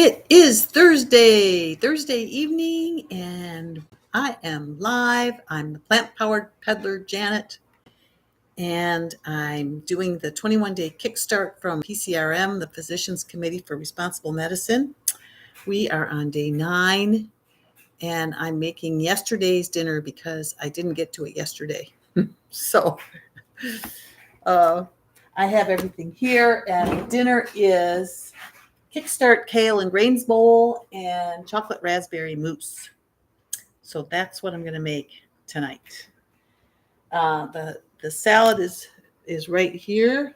It is Thursday evening, and I am live. I'm the plant-powered peddler, Janet, and I'm doing the 21-day kickstart from PCRM, the Physicians Committee for Responsible Medicine. We are on day 9, and I'm making yesterday's dinner because I didn't get to it yesterday. So I have everything here, and dinner is Kickstart Kale and Grains Bowl and chocolate raspberry mousse. So that's what I'm going to make tonight. The salad is right here.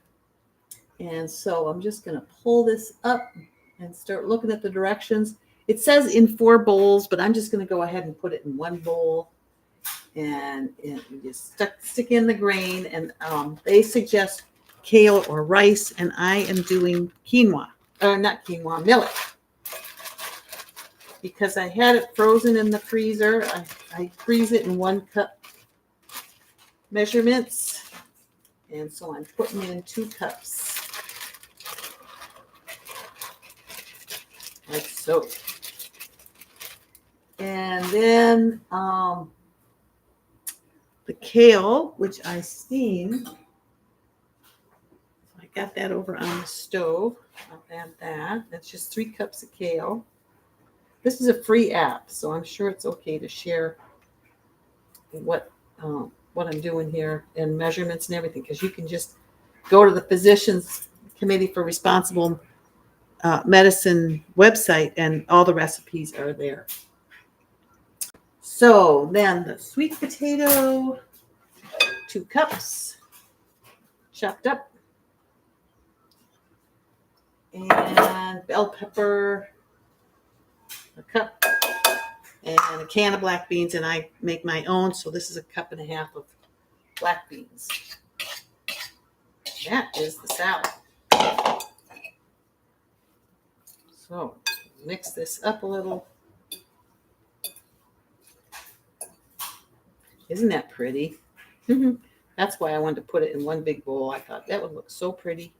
And so I'm just going to pull this up and start looking at the directions. It says in 4 bowls, but I'm just going to go ahead and put it in 1 bowl. And you just stick in the grain. And they suggest kale or rice, and I am doing quinoa. Not quinoa, millet. Because I had it frozen in the freezer. I freeze it in 1 cup measurements. And so I'm putting in 2 cups. Like so. And then the kale, which I steamed. I got that over on the stove. I'll add that. That's just 3 cups of kale. This is a free app, so I'm sure it's okay to share what I'm doing here and measurements and everything, because you can just go to the Physicians Committee for Responsible Medicine website, and all the recipes are there. So then the sweet potato, 2 cups, chopped up, and bell pepper, a cup, and a can of black beans, and I make my own, so this is 1.5 cups of black beans. That is the salad. So mix this up a little. Isn't that pretty? That's why I wanted to put it in 1 big bowl. I thought that would look so pretty.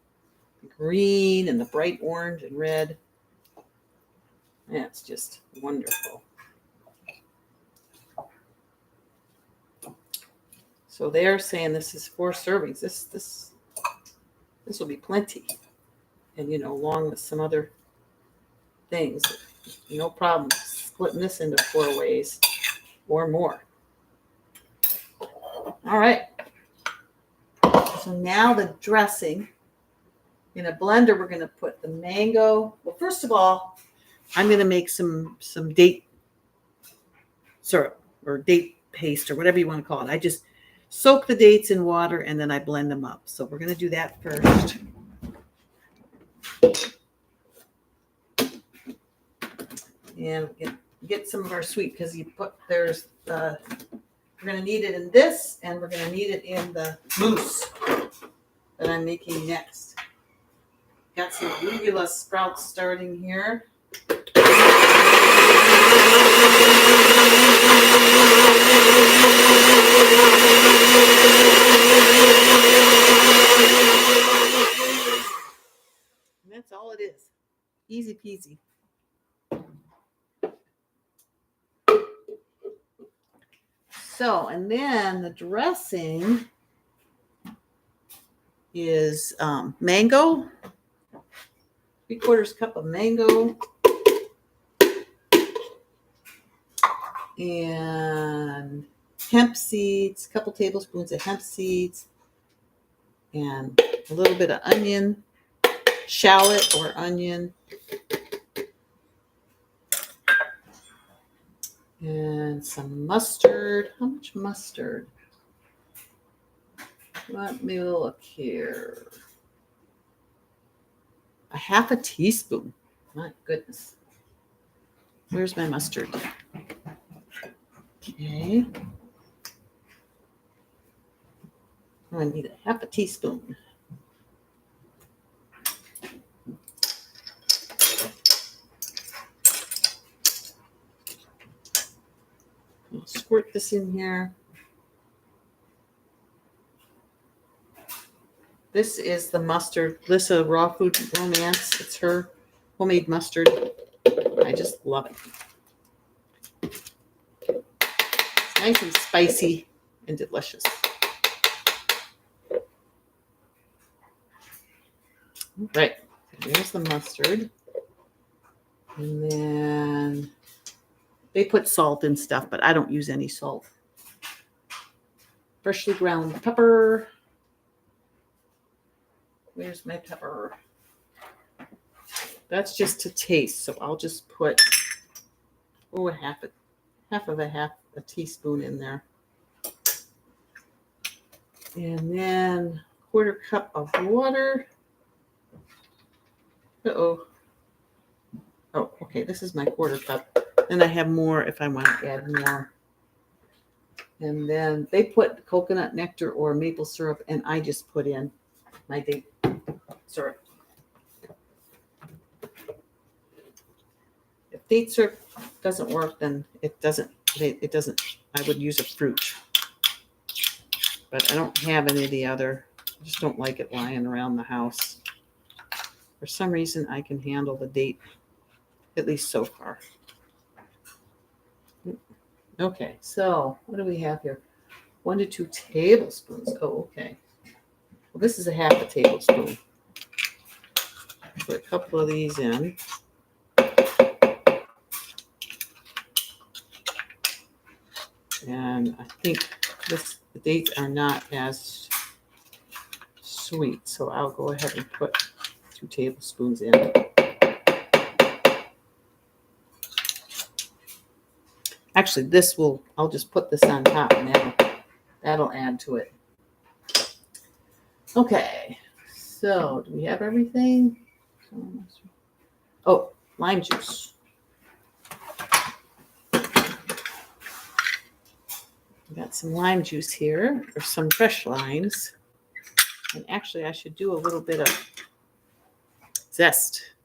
The green and the bright orange and red. That's just wonderful. So they're saying this is 4 servings. This will be plenty. And, along with some other things. No problem splitting this into 4 ways or more. All right. So now the dressing. In a blender, we're going to put the mango. Well, first of all, I'm going to make some date syrup or date paste or whatever you want to call it. I just soak the dates in water and then I blend them up. So we're going to do that first. And get some of our sweet, because we're going to need it in this, and we're going to need it in the mousse that I'm making next. Got some arugula sprouts starting here. And that's all it is. Easy peasy. So, and then the dressing is mango, 3/4 cup of mango, and hemp seeds, a couple tablespoons of hemp seeds, and a little bit of onion, shallot or onion, and some mustard. How much mustard? Let me look here. 1/2 teaspoon. My goodness. Where's my mustard? Okay. I need 1/2 teaspoon. I'll squirt this in here. This is the mustard. Lissa Raw Food Romance. It's her homemade mustard. I just love it. It's nice and spicy and delicious. Right, there's the mustard. And then they put salt and stuff, but I don't use any salt. Freshly ground pepper. Where's my pepper? That's just to taste, so I'll just put half of a teaspoon in there. And then 1/4 cup of water. Oh, okay, this is my 1/4 cup. Then I have more if I want to add more. And then they put coconut nectar or maple syrup, and I just put in my date syrup. If date syrup doesn't work, then it doesn't. I would use a fruit, but I don't have any of the other. I just don't like it lying around the house. For some reason, I can handle the date, at least so far. Okay, so what do we have here? 1 to 2 tablespoons. Oh, okay. Well, this is a 1/2 tablespoon. Put a couple of these in. And I think the dates are not as sweet, so I'll go ahead and put 2 tablespoons in. Actually, I'll just put this on top and that'll add to it. Okay, so do we have everything? Oh, lime juice. Got some lime juice here, or some fresh limes. And actually, I should do a little bit of zest.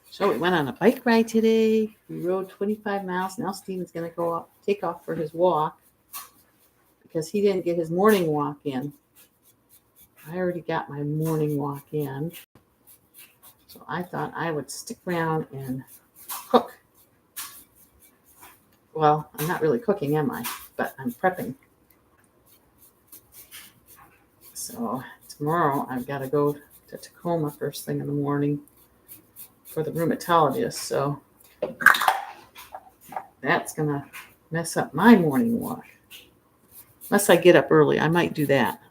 So we went on a bike ride today. We rode 25 miles. Now Steven's going to take off for his walk because he didn't get his morning walk in. I already got my morning walk in. So I thought I would stick around and cook. Well, I'm not really cooking, am I? But I'm prepping. So tomorrow I've got to go to Tacoma first thing in the morning for the rheumatologist. So that's going to mess up my morning walk. Unless I get up early, I might do that.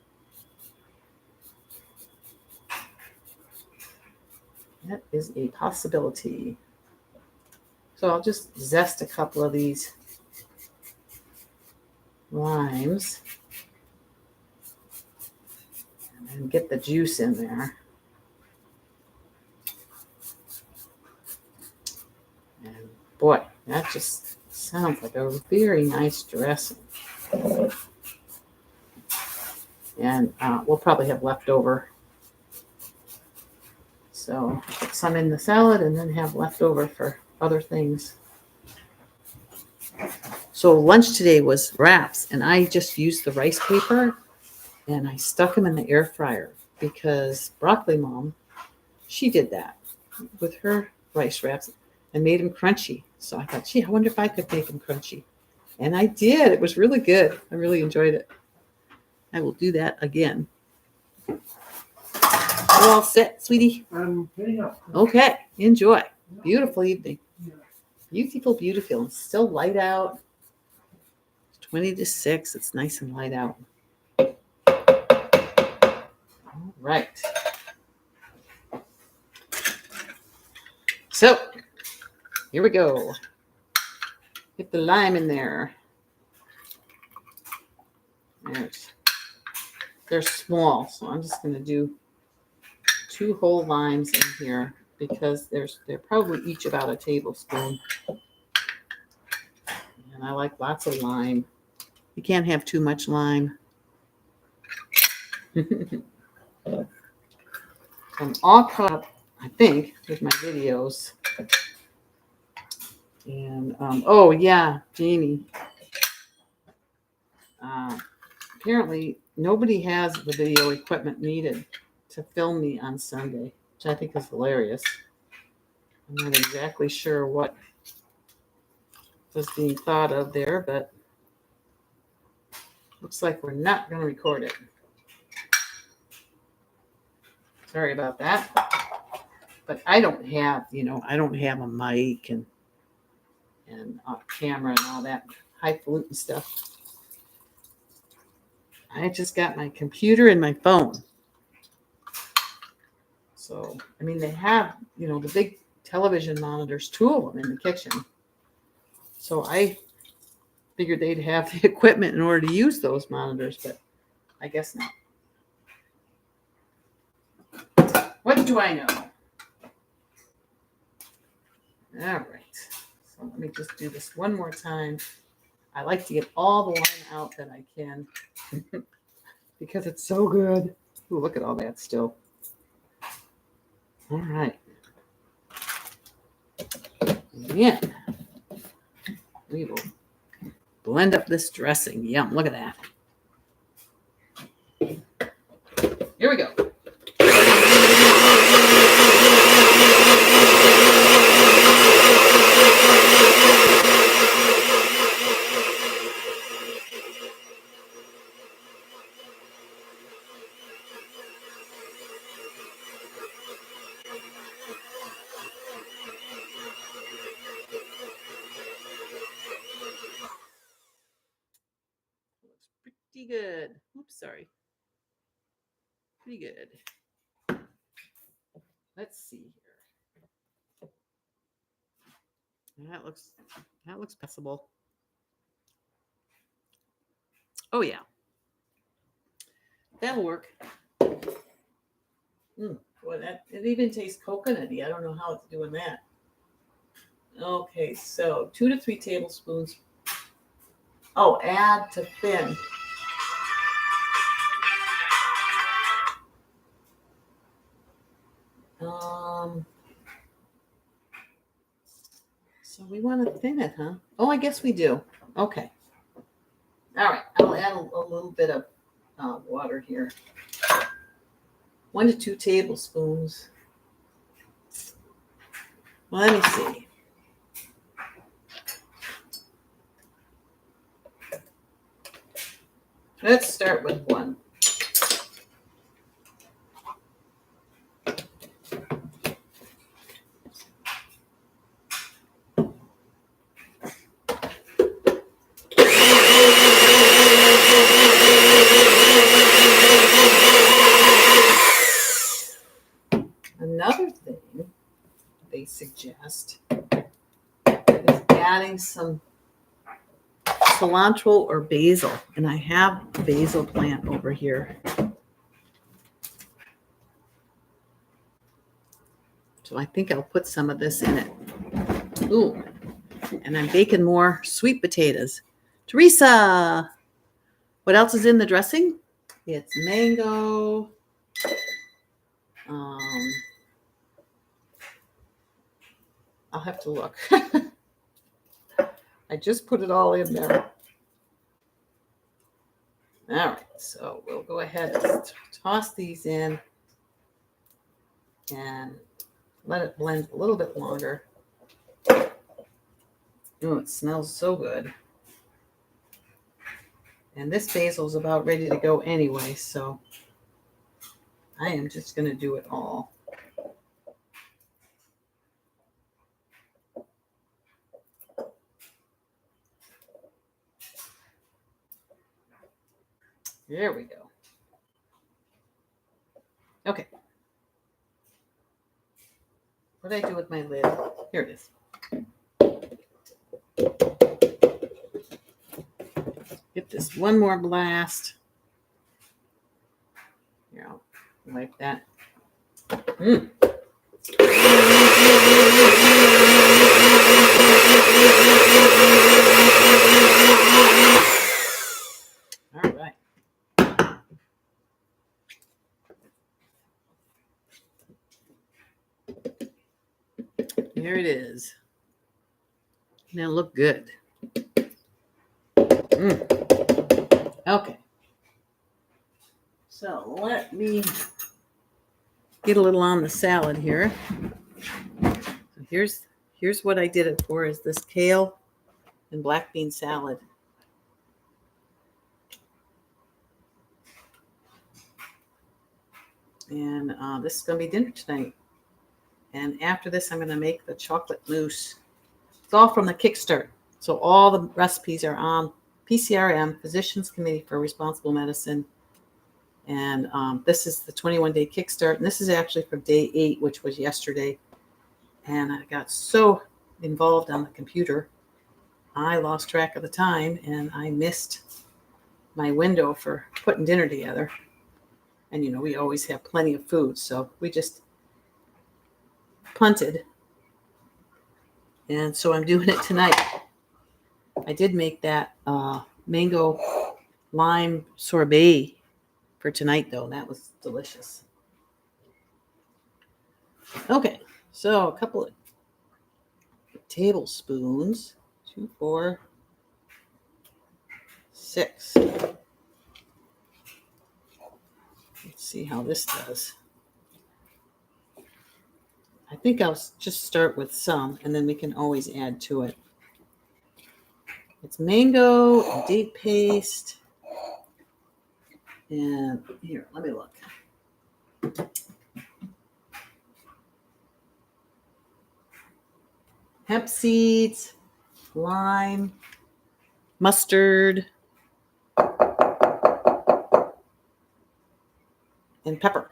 That is a possibility. So I'll just zest a couple of these limes and get the juice in there. And boy, that just sounds like a very nice dressing. And we'll probably have leftover. So put some in the salad and then have leftover for other things. So lunch today was wraps, and I just used the rice paper and I stuck them in the air fryer because Broccoli Mom, she did that with her rice wraps and made them crunchy. So I thought, gee, I wonder if I could make them crunchy. And I did. It was really good. I really enjoyed it. I will do that again. You all set, sweetie? I'm getting up. Okay, enjoy. Beautiful evening. Beautiful, beautiful. It's still light out. 20 to 6. It's nice and light out. All right. So, here we go. Get the lime in there. They're small, so I'm just going to do 2 whole limes in here because they're probably each about a tablespoon. And I like lots of lime. You can't have too much lime. I'm all caught up, I think, with my videos. And, oh yeah, Jamie. Apparently, nobody has the video equipment needed. to film me on Sunday, which I think is hilarious. I'm not exactly sure what was being thought of there, but looks like we're not going to record it. Sorry about that. But I don't have a mic and a camera and all that highfalutin stuff. I just got my computer and my phone. So, I mean, they have, the big television monitors, 2 of them in the kitchen. So I figured they'd have the equipment in order to use those monitors, but I guess not. What do I know? All right. So let me just do this one more time. I like to get all the line out that I can because it's so good. Ooh, look at all that still. All right. Yeah. We will blend up this dressing. Yum. Look at that. Here we go. Looks pretty good. Oops, sorry. Pretty good. Let's see here. That looks passable. Oh yeah. That'll work. Boy, it even tastes coconutty. I don't know how it's doing that. Okay, so 2 to 3 tablespoons. Oh, add to thin. So we want to thin it, huh? Oh, I guess we do. Okay. All right. I'll add a little bit of water here. 1 to 2 tablespoons. Well, let me see. Let's start with 1. Another thing they suggest is adding some cilantro or basil, and I have a basil plant over here. So I think I'll put some of this in it. Ooh, and I'm baking more sweet potatoes. Teresa, what else is in the dressing? It's mango. I'll have to look. I just put it all in there. All right, so we'll go ahead and toss these in and let it blend a little bit longer. Oh, it smells so good. And this basil is about ready to go anyway, so I am just going to do it all. There we go. Okay. What did I do with my lid? Here it is. Get this one more blast. Here, I'll wipe that. All right. Here it is. Now look good. Okay. So let me get a little on the salad here. So here's what I did it for, is this kale and black bean salad. And this is going to be dinner tonight. And after this, I'm going to make the chocolate mousse. It's all from the Kickstart. So all the recipes are on PCRM, Physicians Committee for Responsible Medicine. And this is the 21-day Kickstart. And this is actually from day 8, which was yesterday. And I got so involved on the computer, I lost track of the time and I missed my window for putting dinner together. And, you know, we always have plenty of food. So we just punted. And so I'm doing it tonight. I did make that mango lime sorbet for tonight, though. That was delicious. Okay, so a couple of tablespoons. 2, 4, 6. Let's see how this does. I think I'll just start with some, and then we can always add to it. It's mango and date paste. And here, let me look. Hemp seeds, lime, mustard, and pepper.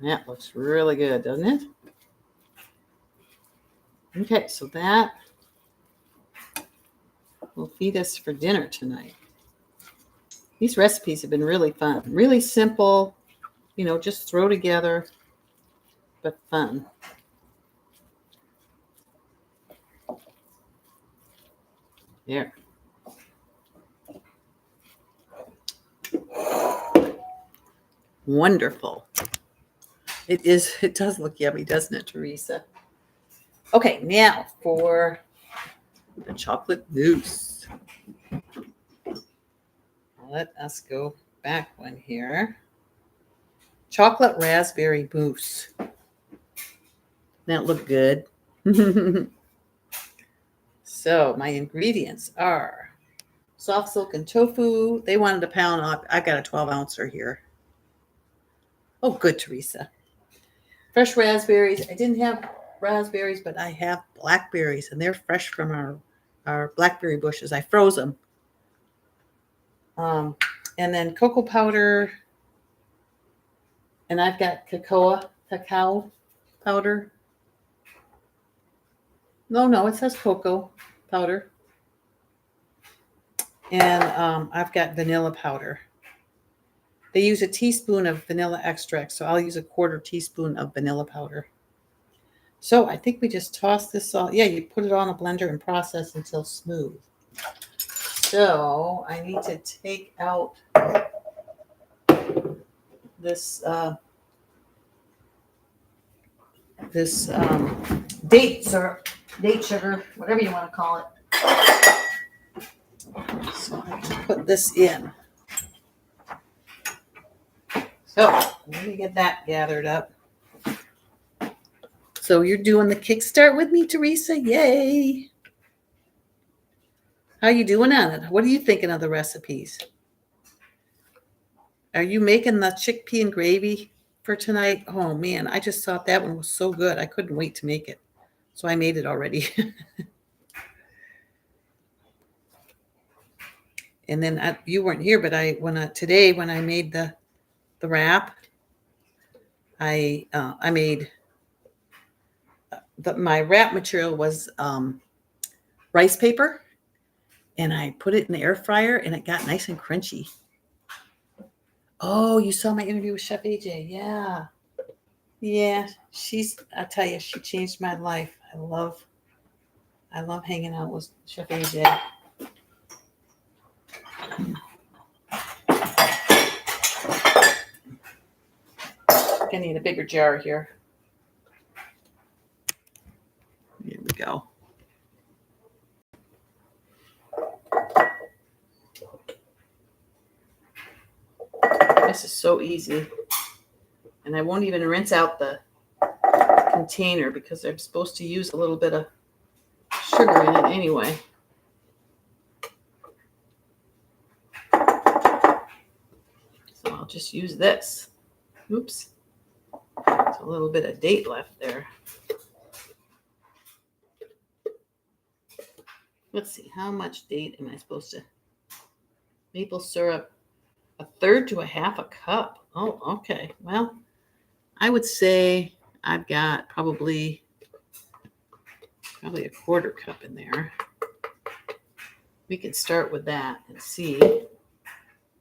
That looks really good, doesn't it? Okay, so that will feed us for dinner tonight. These recipes have been really fun. Really simple, you know, just throw together, but fun. There. Wonderful. It does look yummy, doesn't it, Teresa? Okay, now for the chocolate mousse. Let us go back one here. Chocolate raspberry mousse. That look good. So my ingredients are soft silken tofu. They wanted a pound off. I got a 12-ouncer here. Oh, good, Teresa. Fresh raspberries. I didn't have raspberries, but I have blackberries, and they're fresh from our blackberry bushes. I froze them. And then cocoa powder. And I've got cacao powder. No, it says cocoa powder. And I've got vanilla powder. They use a teaspoon of vanilla extract, so I'll use a 1/4 teaspoon of vanilla powder. So I think we just toss this all. Yeah, you put it on a blender and process until smooth. So I need to take out this date sugar, whatever you want to call it. So I can put this in. So let me get that gathered up. So you're doing the Kickstart with me, Teresa? Yay! How you doing on it? What are you thinking of the recipes? Are you making the chickpea and gravy for tonight? Oh man, I just thought that one was so good. I couldn't wait to make it. So I made it already. And then you weren't here, but today when I made the wrap, I made my wrap material was rice paper, and I put it in the air fryer, and it got nice and crunchy. Oh, you saw my interview with Chef AJ? Yeah. Yeah, I tell you, she changed my life. I love hanging out with Chef AJ. I need a bigger jar here. Here we go. This is so easy. And I won't even rinse out the container because I'm supposed to use a little bit of sugar in it anyway. So I'll just use this. Oops. There's a little bit of date left there. Let's see, how much date am I supposed to? Maple syrup, 1/3 to 1/2 cup. Oh, okay. Well, I would say I've got probably a 1/4 cup in there. We can start with that and see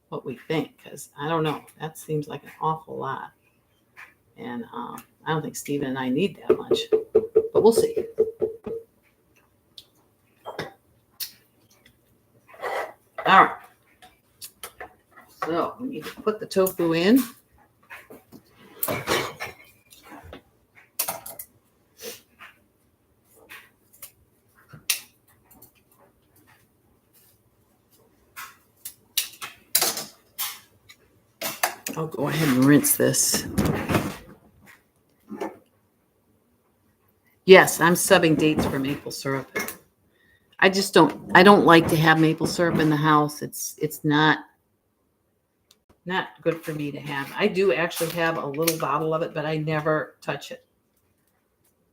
what we think, because I don't know. That seems like an awful lot. And I don't think Steven and I need that much, but we'll see. All right. So we need to put the tofu in. I'll go ahead and rinse this. Yes, I'm subbing dates for maple syrup. I don't like to have maple syrup in the house. It's not good for me to have. I do actually have a little bottle of it, but I never touch it.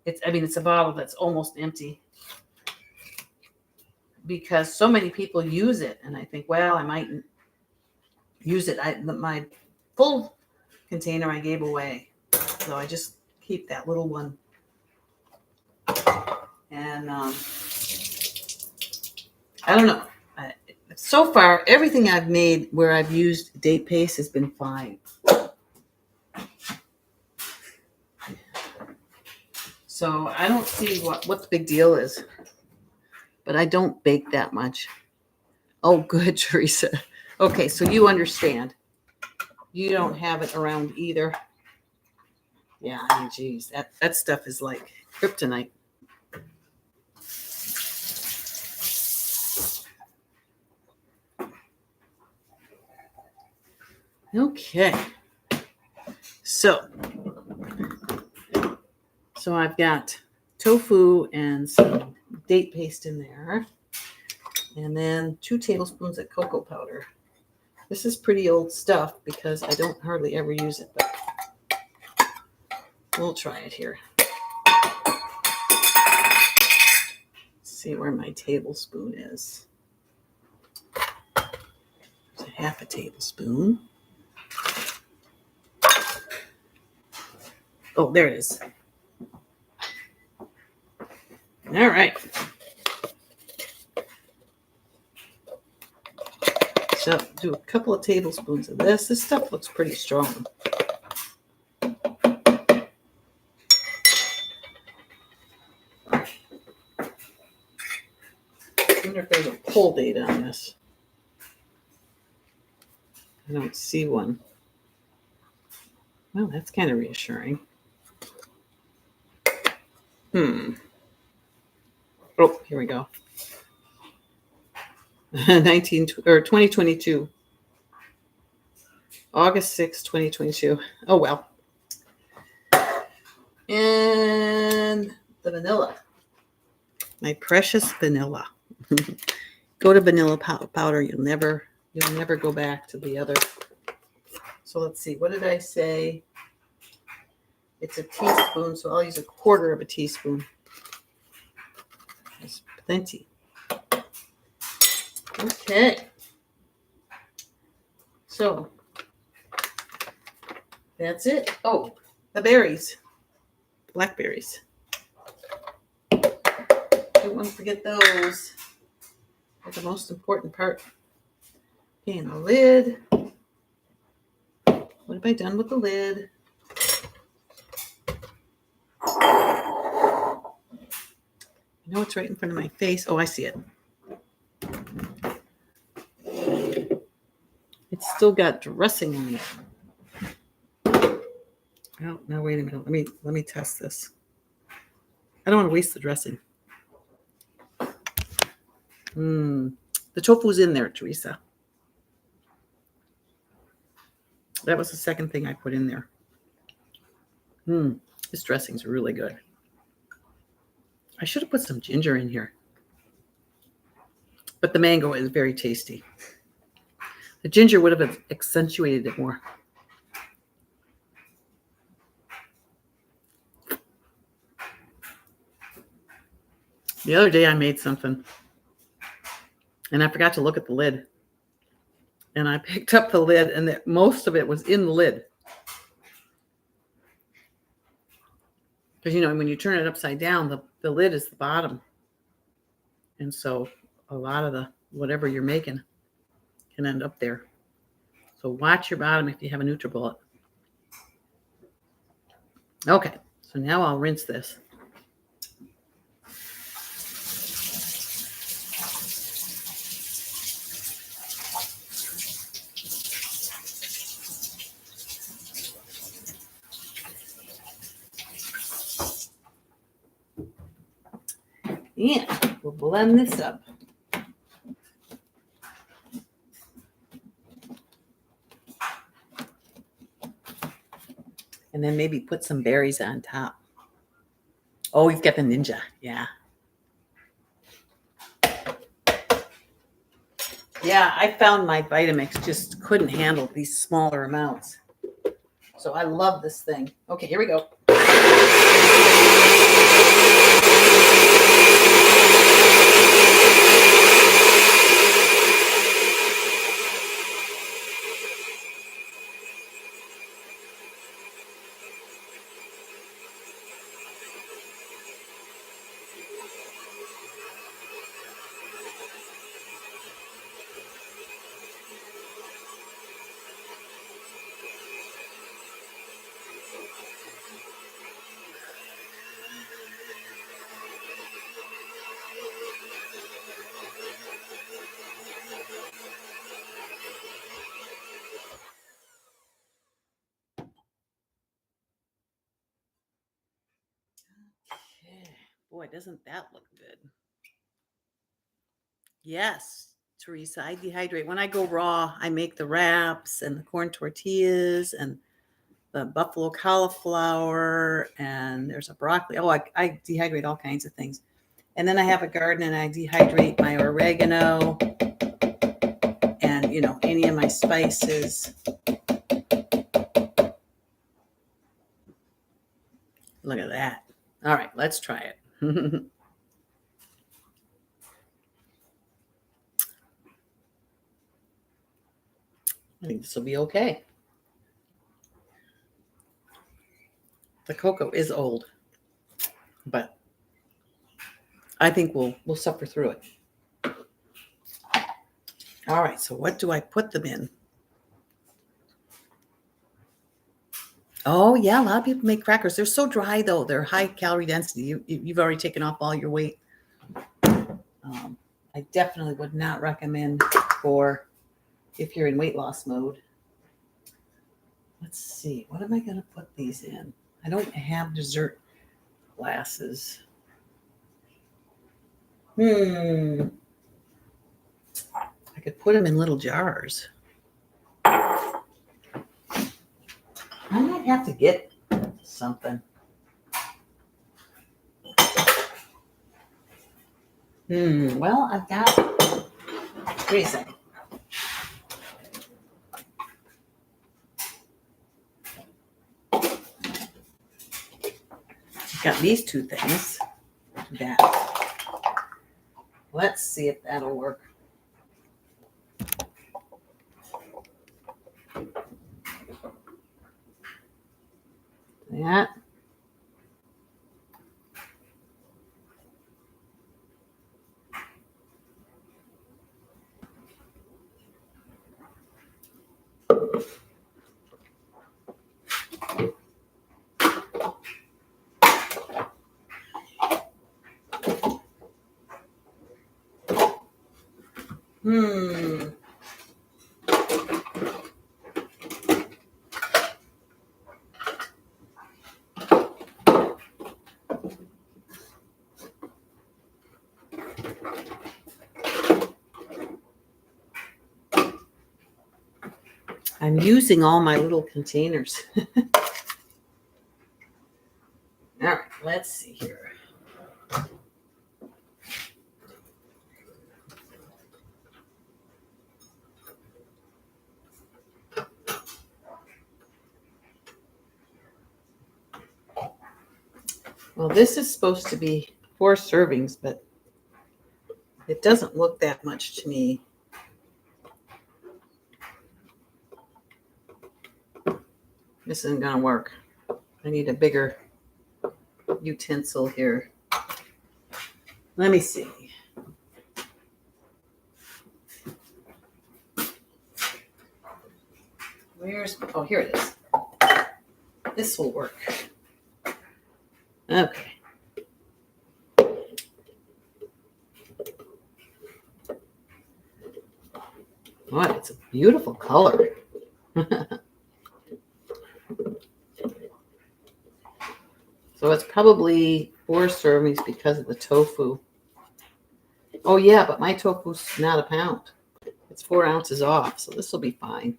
It's a bottle that's almost empty because so many people use it, and I think, well, I might use it. My full container I gave away, so I just keep that little one. And I don't know. So far, everything I've made where I've used date paste has been fine. So I don't see what the big deal is. But I don't bake that much. Oh, good, Teresa. Okay, so you understand. You don't have it around either. Yeah, I mean, geez, that stuff is like kryptonite. Okay. So I've got tofu and some date paste in there. And then 2 tablespoons of cocoa powder. This is pretty old stuff because I don't hardly ever use it, but we'll try it here. Let's see where my tablespoon is. There's 1/2 tablespoon. Oh, there it is. All right. So do a couple of tablespoons of this. This stuff looks pretty strong. I wonder if there's a pull date on this. I don't see one. Well, that's kind of reassuring. Oh, here we go. 2022. August 6, 2022. Oh, well. And the vanilla. My precious vanilla. Go to vanilla powder. You'll never go back to the other. So let's see. What did I say? It's a teaspoon, so I'll use 1/4 of a teaspoon. That's plenty. Okay. So that's it. Oh, the berries. Blackberries. Don't want to forget those. They're the most important part. Okay, and the lid. What have I done with the lid? I know it's right in front of my face. Oh, I see it. It's still got dressing on it. Oh, now wait a minute. Let me test this. I don't want to waste the dressing. The tofu's in there, Teresa. That was the second thing I put in there. This dressing's really good. I should have put some ginger in here. But the mango is very tasty. The ginger would have accentuated it more. The other day I made something, and I forgot to look at the lid. And I picked up the lid, and most of it was in the lid. Because, when you turn it upside down, the lid is the bottom. And so a lot of the whatever you're making can end up there. So watch your bottom if you have a NutriBullet. Okay, so now I'll rinse this. And we'll blend this up. And then maybe put some berries on top. Oh, we've got the Ninja. Yeah. Yeah, I found my Vitamix just couldn't handle these smaller amounts. So I love this thing. Okay, here we go. Boy, doesn't that look good? Yes, Teresa, I dehydrate. When I go raw, I make the wraps and the corn tortillas and the buffalo cauliflower, and there's a broccoli. Oh, I dehydrate all kinds of things. And then I have a garden, and I dehydrate my oregano and, any of my spices. Look at that. All right, let's try it. I think this will be okay. The cocoa is old, but I think we'll suffer through it. All right, so what do I put them in? Oh, yeah, a lot of people make crackers. They're so dry, though. They're high calorie density. You've already taken off all your weight. I definitely would not recommend for if you're in weight loss mode. Let's see. What am I going to put these in? I don't have dessert glasses. I could put them in little jars. I might have to get something. Well, I've got, what do you say? I've got these two things. Let's see if that'll work. That. I'm using all my little containers. All right, let's see here. Well, this is supposed to be 4 servings, but it doesn't look that much to me. This isn't going to work. I need a bigger utensil here. Let me see. Oh, here it is. This will work. Okay. What? It's a beautiful color. So it's probably 4 servings because of the tofu. Oh yeah, but my tofu's not a pound. It's 4 ounces off, so this will be fine.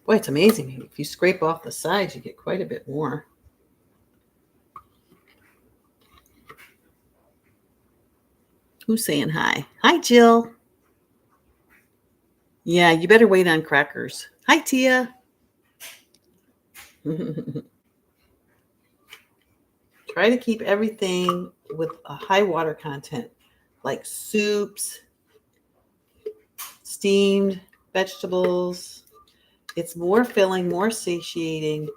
Boy, it's amazing. If you scrape off the sides, you get quite a bit more. Who's saying hi? Hi, Jill. Yeah, you better wait on crackers. Hi, Tia. Try to keep everything with a high water content, like soups, steamed vegetables. It's more filling, more satiating,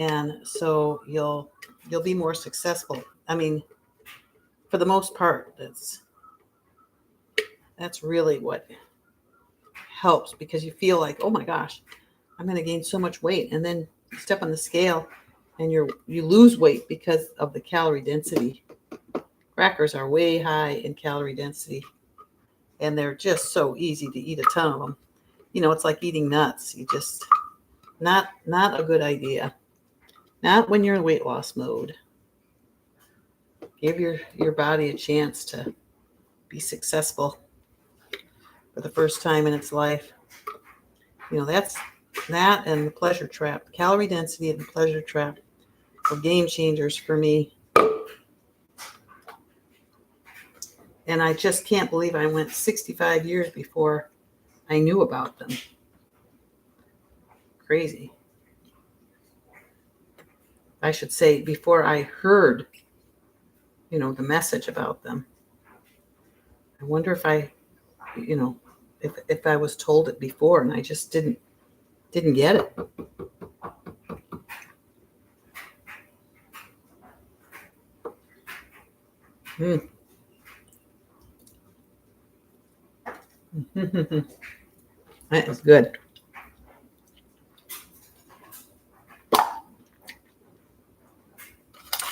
and so you'll be more successful. I mean, for the most part, that's really what helps, because you feel like, oh my gosh, I'm going to gain so much weight, and then you step on the scale and you lose weight because of the calorie density. Crackers are way high in calorie density, and they're just so easy to eat a ton of them. You know, it's like eating nuts. You just not a good idea. Not when you're in weight loss mode. Give your body a chance to be successful for the first time in its life. You know, that and the pleasure trap. Calorie density and the pleasure trap are game changers for me. And I just can't believe I went 65 years before I knew about them. Crazy. I should say before I heard, the message about them. I wonder if if I was told it before and I just didn't get it. That is good.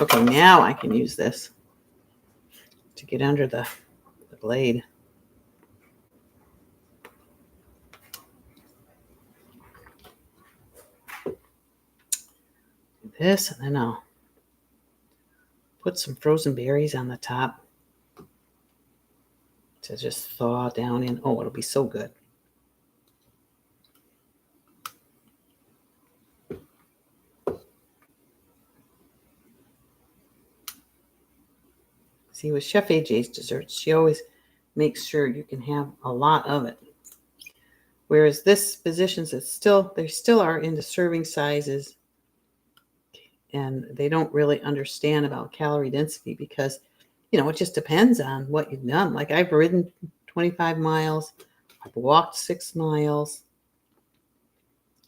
Okay, now I can use this to get under the blade. Do this, and then I'll put some frozen berries on the top to just thaw down in. Oh, it'll be so good. See, with Chef AJ's desserts, she always makes sure you can have a lot of it. Whereas this positions it they still are into serving sizes, and they don't really understand about calorie density because, it just depends on what you've done. Like I've ridden 25 miles, I've walked 6 miles.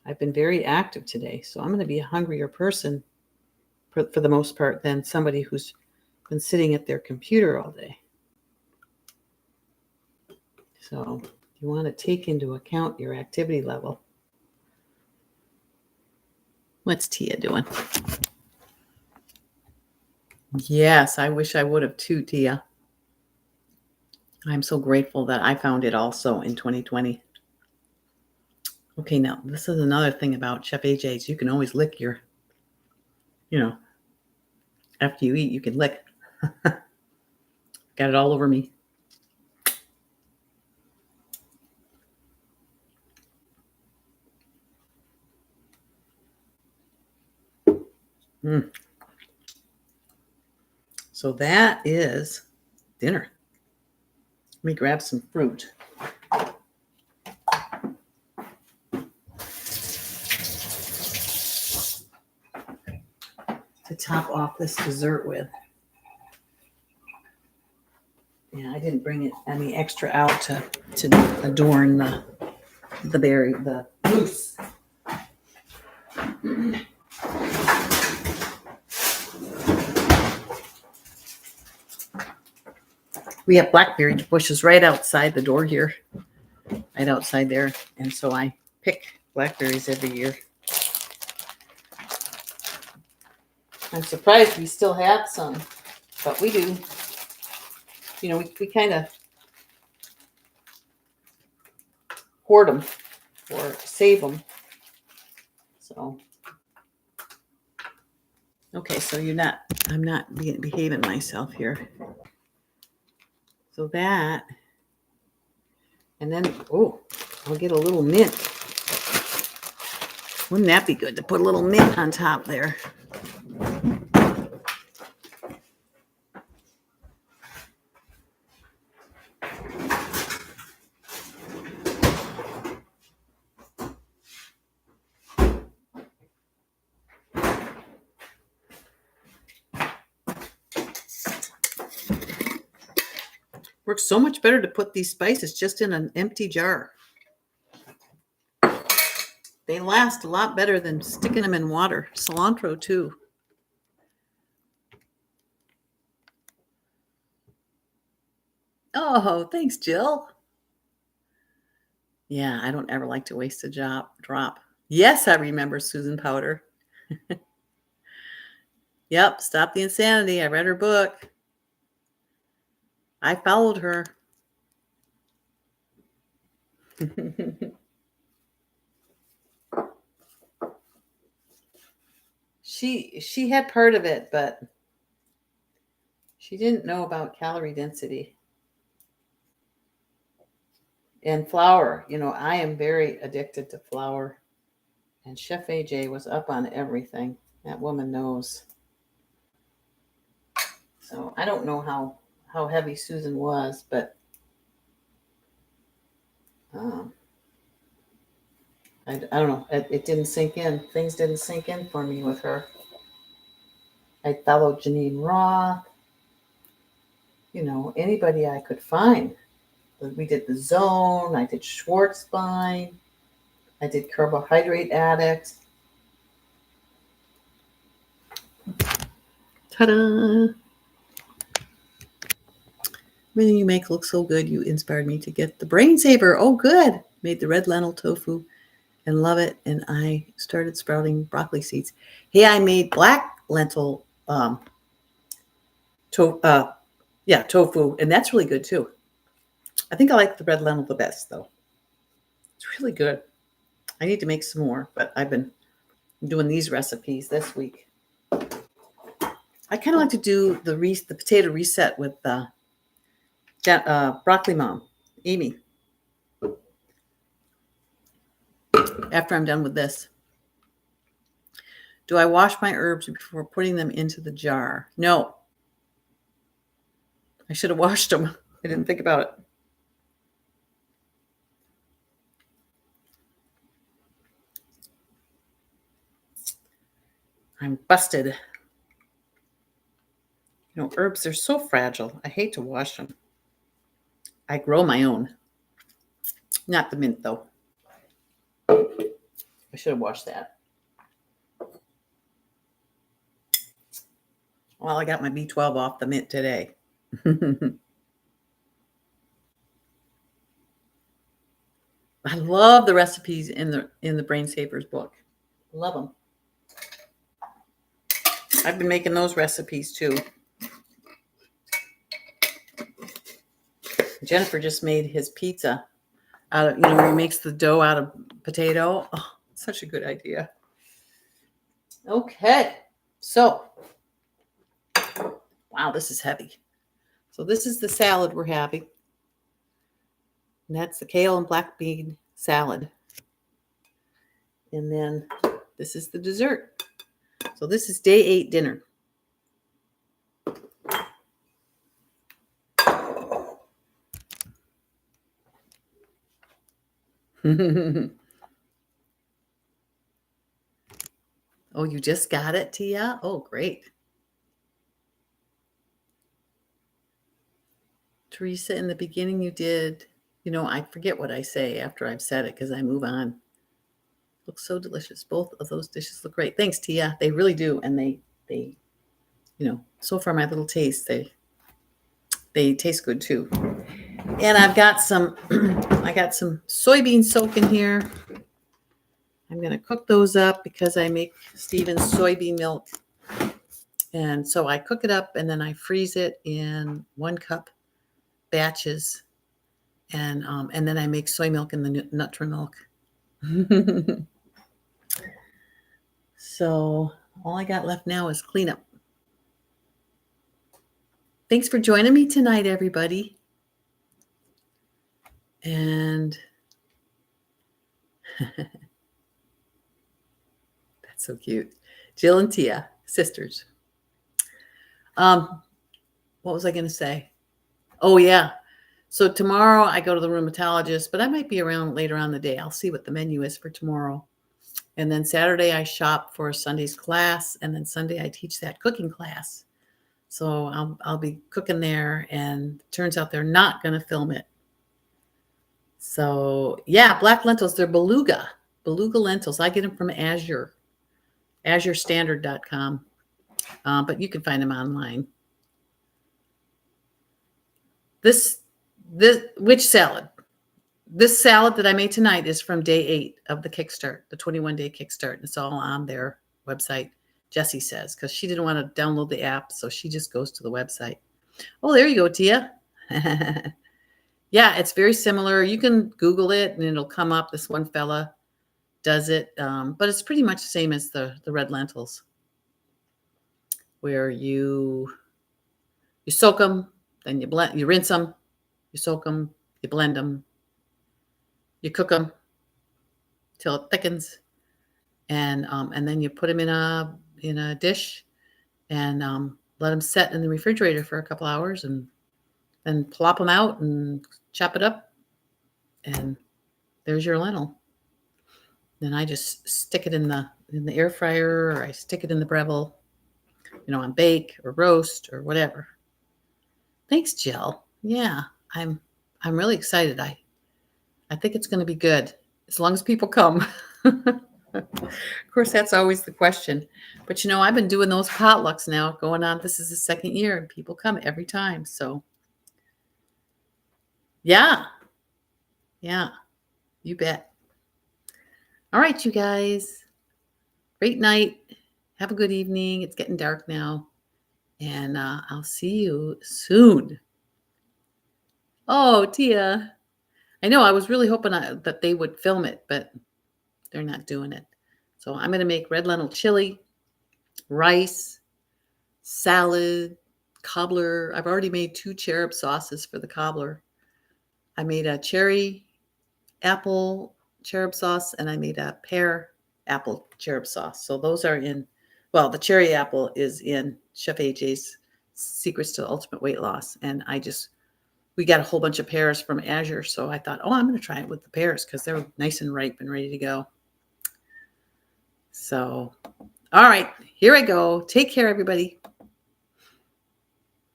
I've been very active today, so I'm going to be a hungrier person for the most part than somebody who's been sitting at their computer all day. So you want to take into account your activity level. What's Tia doing? Yes, I wish I would have too, Tia. I'm so grateful that I found it also in 2020. Okay, now this is another thing about Chef AJ's. You can always lick your, after you eat, you can lick. Got it all over me. Mm. So that is dinner. Let me grab some fruit. To top off this dessert with. Yeah, I didn't bring any extra out to adorn the mousse. We have blackberry bushes right outside the door here, right outside there, and so I pick blackberries every year. I'm surprised we still have some, but we do. You know, we kind of hoard them or save them. So, okay, so I'm not behaving myself here. So that, and then, oh, I'll get a little mint. Wouldn't that be good to put a little mint on top there? Works so much better to put these spices just in an empty jar. They last a lot better than sticking them in water. Cilantro too. Oh, thanks, Jill. Yeah, I don't ever like to waste a drop. Yes, I remember Susan Powder. Yep, Stop the Insanity. I read her book. I followed her. She had part of it, but she didn't know about calorie density. And flour. You know, I am very addicted to flour. And Chef AJ was up on everything. That woman knows. So I don't know how heavy Susan was, but I don't know. It didn't sink in. Things didn't sink in for me with her. I followed Janine Roth. You know, anybody I could find. We did the Zone. I did Schwartzbein. I did Carbohydrate Addict. Ta-da! Everything you make looks so good. You inspired me to get the Brain Saver. Oh, good. Made the red lentil tofu and love it. And I started sprouting broccoli seeds. Hey, I made black lentil tofu, and that's really good too. I think I like the red lentil the best, though. It's really good. I need to make some more, but I've been doing these recipes this week. I kind of like to do the potato reset with broccoli mom, Amy. After I'm done with this. Do I wash my herbs before putting them into the jar? No. I should have washed them. I didn't think about it. I'm busted. You know, herbs are so fragile. I hate to wash them. I grow my own. Not the mint, though. I should have washed that. Well, I got my B12 off the mint today. I love the recipes in the Brain Savers book. Love them. I've been making those recipes too. Jennifer just made his pizza out of, where he makes the dough out of potato. Oh, such a good idea. Okay, so, wow, this is heavy. So this is the salad we're having. And that's the kale and black bean salad. And then this is the dessert. So So this is day 8 dinner. Oh, you just got it, Tia? Oh, great. Teresa, in the beginning you did, I forget what I say after I've said it because I move on. Looks so delicious. Both of those dishes look great. Thanks, Tia. They really do. And they so far my little taste, they taste good too. And I've got some I got some soybean soak in here. I'm going to cook those up because I make Steven's soybean milk. And so I cook it up and then I freeze it in 1 cup batches. And then I make soy milk in the Nutri-Milk. So all I got left now is cleanup. Thanks for joining me tonight, everybody. And that's so cute. Jill and Tia, sisters. What was I going to say? Oh, yeah. So tomorrow I go to the rheumatologist, but I might be around later on the day. I'll see what the menu is for tomorrow. And then Saturday I shop for Sunday's class, and then Sunday I teach that cooking class. So I'll be cooking there, and it turns out they're not going to film it. So yeah, black lentils, they're beluga lentils. I get them from azurestandard.com, but you can find them online. Which salad? This salad that I made tonight is from day 8 of the Kickstart, the 21-day Kickstart. It's all on their website, Jessie says, because she didn't want to download the app, so she just goes to the website. Oh, there you go, Tia. Yeah, it's very similar. You can Google it, and it'll come up. This one fella does it, but it's pretty much the same as the red lentils, where you soak them, then you rinse them, you soak them, you blend them, you cook them till it thickens, and then you put them in a dish and let them set in the refrigerator for a couple hours, and then plop them out and chop it up, and there's your lentil. Then I just stick it in the air fryer, or I stick it in the Breville, on bake or roast or whatever. Thanks, Jill. Yeah, I'm really excited. I think it's going to be good as long as people come. Of course, that's always the question. But I've been doing those potlucks now going on. This is the 2nd year, and people come every time. So yeah, you bet. All right, you guys. Great night. Have a good evening. It's getting dark now. And I'll see you soon. Oh, Tia. I know. I was really hoping that they would film it, but they're not doing it. So I'm going to make red lentil chili, rice, salad, cobbler. I've already made 2 cherub sauces for the cobbler. I made a cherry apple cherub sauce, and I made a pear apple cherub sauce. So those are the cherry apple is in Chef AJ's Secrets to Ultimate Weight Loss. And we got a whole bunch of pears from Azure. So I thought, I'm going to try it with the pears because they're nice and ripe and ready to go. So, all right, here I go. Take care, everybody.